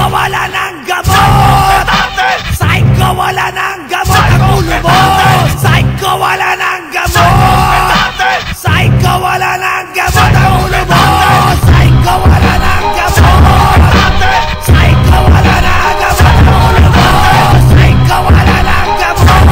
Psycho wala ng gamot! Psycho wala ng gamot ang ulo mo! Psycho wala ng gamot! Psycho wala ng gamot ang ulo mo! Psycho wala ng gamot! Psycho wala ng gamot ang ulo mo! Psycho wala ng gamot!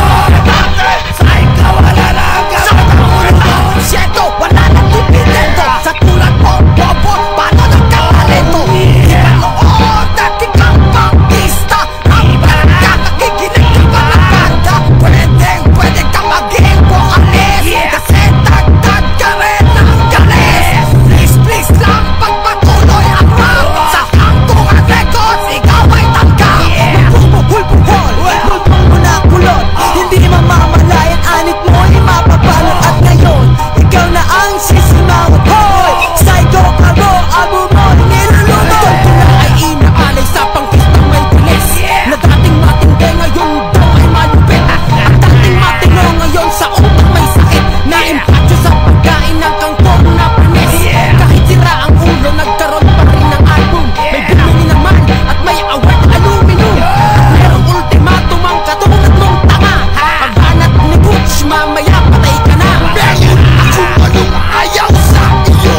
Psycho wala ng gamot ang ulo mo! Siyento, wala nang dividendo. Sa tulad mo, bobo, paano nagkatalento? Ipanood natin kang pangista. Ang banda, nakikinig ka ba ng banda? Pwede ka maging vokalis. Kasi dagdag ka rin ng galis. Please lang pagpatuloy ang rap. Sa hangtungan records, ikaw ay tanggap. Magbubuhol-buhol, multong mo na kulot. Hindi mamamalayan, anit mo ay mapapalot. At ngayon, ikaw na ang sisimawat. Hoy! Psycho ka mo, abo mo niluluto. Ito na ay inaalay sa pangkistang may bilis. Na dating matindi, ngayon daw ay malupit. At dating matino, ngayon sa utak may sakit. Na-impatyo sa pagkain ng kangkong na panis. Kahit sira ang ulo, nagkaroon pa rin ng album. May bumili naman at may award aluminum. At merong ultimatum ang katulad mong tanga. Pagbanat ni Butch, mamaya patay ka na. Ngayon kung anong ayaw sa iyo,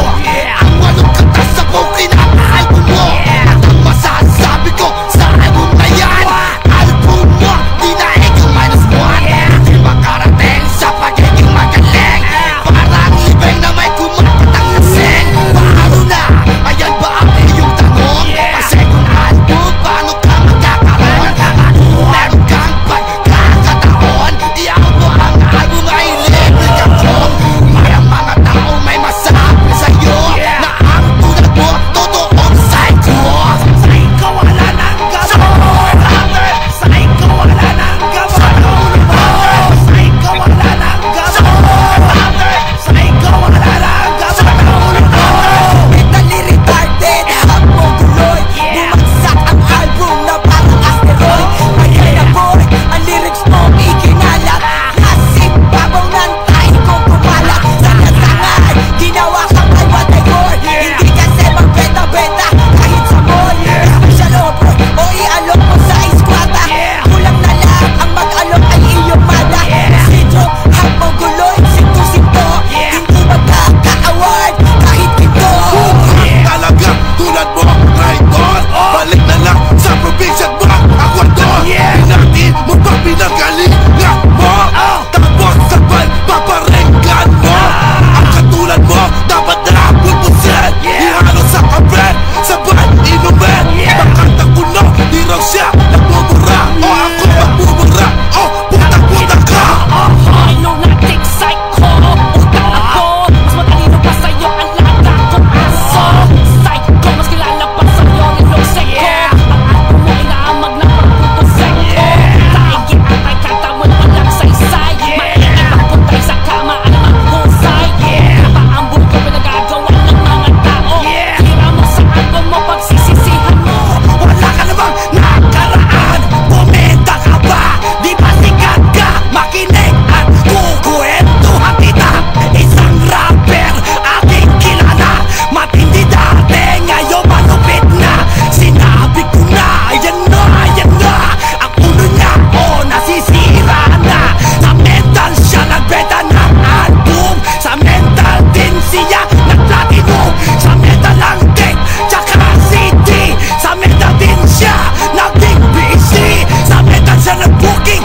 ang anong kanta sa buong kinaka-album mo. At ang masasabi ko sa album na yan, album mo, di na ikaw -1. Di makarating sa pagiging magaling. Parang libeng na may kumapatang lasing. Paano na? Ayan ba ang iyong tanong? Ang second album, paano ka magkakaroon? Meron kang pagkakataon, iyaw mo ang album ay libre kang song. Parang mga tao may masabi sa'yo na ang tulad mo, totoong psycho. Psycho wala ng gamot! Psycho wala ng gamot ang ulo mo! Psycho wala ng gamot! Psycho wala ng gamot ang ulo mo! Mentally retarded, hap mo guloy. Bumagsak ang album na parang asteroid. Kaya na boy, ang lyrics mo ikinalat. Kasi babaw ng tayo kong kumalat. Sa kasangan, ginawa kang albatagor. Hindi kasi magbenta-benta kahit sa mall. Special offer o ialok mo sa eskwata. Kulang na lang ang mag-alok ay iyong mada. Sityo, hap mo guloy, sinto-sinto. Hindi magkaka-award kahit ito. Talaga tulad mo, traitor. Balik na lang sa probinsya mo, Ecuador. Pinati mo pa pinagalingan mo. Tapos sabay paparinggan mo. Ang katulad mo, dapat na pulpusin. Ihalo sa kape, sabay inumin. Makanta ko no, di raw siya nagmumura. O ako magmumura, o putak-putak ka. I know nating psycho. Utak ako, mas matalino pa sa'yo ang laga kong aso. Psycho, mas kilala pa sa'yo ang ilong seko. Ang album mo inaamag na pagpupuseko. Taigi at ay kanta mo naman lang saysay. Mainit ang puntay sa kama, alam ang husay. Haba ang buko pinagagawa ng mga tao. Tira mo sa album mo, pagsisisihan mo. Wala ka namang nakaraan! Bumenta ka ba? Di ba sikat ka? Makinig at kukwentuhan kita! Isang rapper aking kilala. Matindi dati, ngayon malupit na. Sinabi ko na, ayan na, ayan na. Ang ulo niya, nasisira na. Sa mental siya nagbenta ng album. Sa mental din siya nag-platinum. Sa mental lang tape, tsaka CD. Sa mental din siya naging busy. Sa mental siya nag-booking.